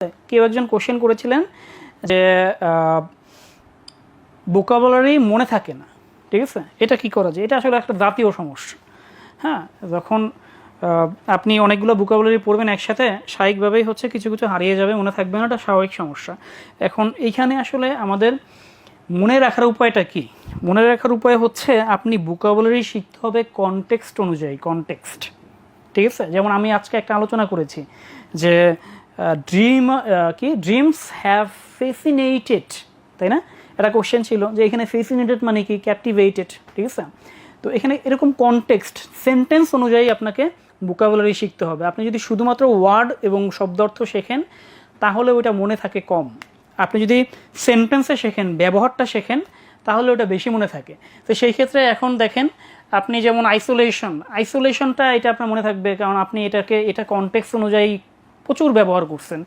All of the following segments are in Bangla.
কেউ একজন কোশ্চেন করেছিলেন যে ভোকাবুলারি মনে থাকে না, ঠিক আছে, এটা কি করা যায়? এটা আসলে একটা জাতীয় সমস্যা। হ্যাঁ, যখন আপনি অনেকগুলো ভোকাবুলারি পড়বেন একসাথে, স্বাভাবিকভাবেই হচ্ছে কিছু কিছু হারিয়ে যাবে, মনে থাকবে না, এটা স্বাভাবিক সমস্যা। এখন এইখানে আসলে আমাদের মনে রাখার উপায়টা কি? মনে রাখার উপায় হচ্ছে আপনি ভোকাবুলারি শিখতে হবে কনটেক্সট অনুযায়ী, কনটেক্সট, ঠিক আছে। যেমন আমি আজকে একটা আলোচনা করেছি যে ড্রিমস হ্যাভ ফেসিনেটেড, তাই না? একটা কোশ্চেন ছিল যে এখানে ফেসিনেটেড মানে কি? ক্যাপটিভেটেড, ঠিক আছে। তো এখানে এরকম কনটেক্সট, সেন্টেন্স অনুযায়ী আপনাকে ভোকাবুলারি শিখতে হবে। আপনি যদি শুধুমাত্র ওয়ার্ড এবং শব্দার্থ শেখেন তাহলে ওইটা মনে থাকে কম। আপনি যদি সেন্টেন্সে শেখেন, ব্যবহারটা শেখেন, তাহলে ওটা বেশি মনে থাকে। তো সেই ক্ষেত্রে এখন দেখেন আপনি যেমন আইসোলেশনটা এটা আপনার মনে থাকবে, কারণ আপনি এটা কনটেক্সট অনুযায়ী প্রচুর ব্যবহার করছেন।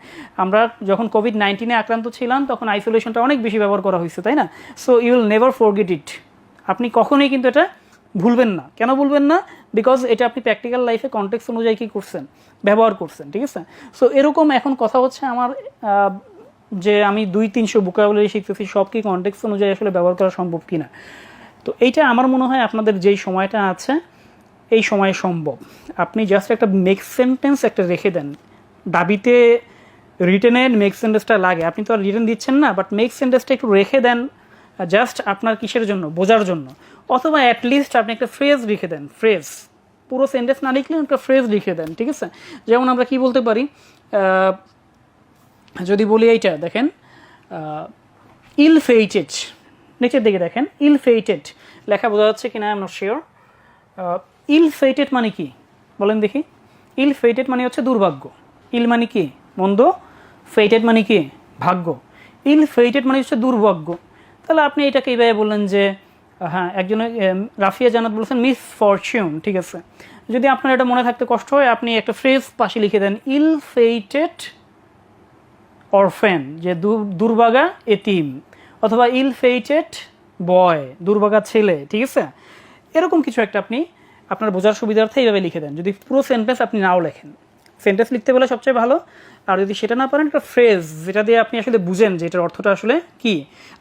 আমরা যখন কোভিড-19 আক্রান্ত ছিলাম তখন আইসোলেশনটা অনেক বেশি ব্যবহার করা হয়েছে, তাই না? So you will never forget it. আপনি কখনোই কিন্তু এটা ভুলবেন না। কেন ভুলবেন না? বিকজ এটা আপনি প্র্যাকটিক্যাল লাইফে কনটেক্সট অনুযায়ী কী করছেন, ব্যবহার করছেন, ঠিক আছে। সো এরকম এখন কথা হচ্ছে আমার যে আমি 200-300 ভোকাবুলারি শিখতেছি, সব কি কনটেক্সট অনুযায়ী আসলে ব্যবহার করা সম্ভব কিনা। তো এইটা আমার মনে হয় আপনাদের যেই সময়টা আছে এই সময়ে সম্ভব। আপনি জাস্ট একটা মেক সেন্টেন্স একটা রেখে দেন। দাবিতে রিটেনের মেক সেন্টেন্সটা লাগে, আপনি তো আর রিটেন দিচ্ছেন না, বাট মেক সেন্টেন্সটা একটু রেখে দেন জাস্ট আপনার কিসের জন্য, বোঝার জন্য। অথবা অ্যাটলিস্ট আপনি একটা ফ্রেজ লিখে দেন, ফ্রেজ, পুরো সেন্টেন্স না লিখলে একটা ফ্রেজ লিখে দেন, ঠিক আছে। যেমন আমরা কি বলতে পারি, যদি বলি এইটা দেখেন, ইল ফেইটেড, নিচের দিকে দেখেন, ইল ফেইটেড লেখা বোঝা যাচ্ছে কিনা আই এম নট শিওর। ইল ফেইটেড মানে কি বলেন দেখি? ইল ফেইটেড মানে হচ্ছে দুর্ভাগ্য। ইল মানে কি? মন্দ। ফেইটেড মানে কি? ভাগ্য। ইল ফেইটেড মানে হচ্ছে দুর্ভাগ্য। তাহলে আপনি এটাকে এইভাবে বললেন যে হ্যাঁ, একজনের রাফিয়া জান্নাত বলছেন মিস ফরচুন, ঠিক আছে। যদি আপনার এটা মনে থাকতে কষ্ট হয়, আপনি একটা ফ্রেজ পাশে লিখে দেন, ইল ফেইটেড অরফেন, যে দুর্ভাগা এতিম, অথবা ইল ফেইটেড বয়, দুর্ভাগা ছেলে, ঠিক আছে। এরকম কিছু একটা আপনি আপনার বোঝার সুবিধার্থে এইভাবে লিখে দেন। যদি পুরো সেন্টেন্স আপনি নাও লেখেন, সেন্টেন্স লিখতে বলে সবচেয়ে ভালো। আর যদি সেটা না পারেন, একটা ফ্রেজ যেটা দিয়ে আপনি আসলে বুঝেন যে এটার অর্থটা আসলে কি।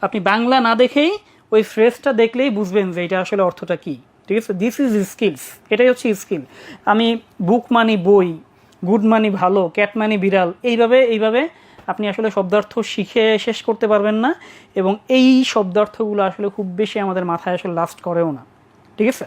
আপনি বাংলা না দেখেই ওই ফ্রেজটা দেখলেই বুঝবেন যে এটা আসলে অর্থটা কি, ঠিক আছে। দিস ইজ স্কিলস, এটাই হচ্ছে স্কিল। আমি বুক মানি বই, গুড মানি ভালো, ক্যাট মানি বিড়াল, এইভাবে আপনি আসলে শব্দার্থ শিখে শেষ করতে পারবেন না, এবং এই শব্দার্থগুলো আসলে খুব বেশি আমাদের মাথায় আসলে লাস্ট করেও না, ঠিক আছে।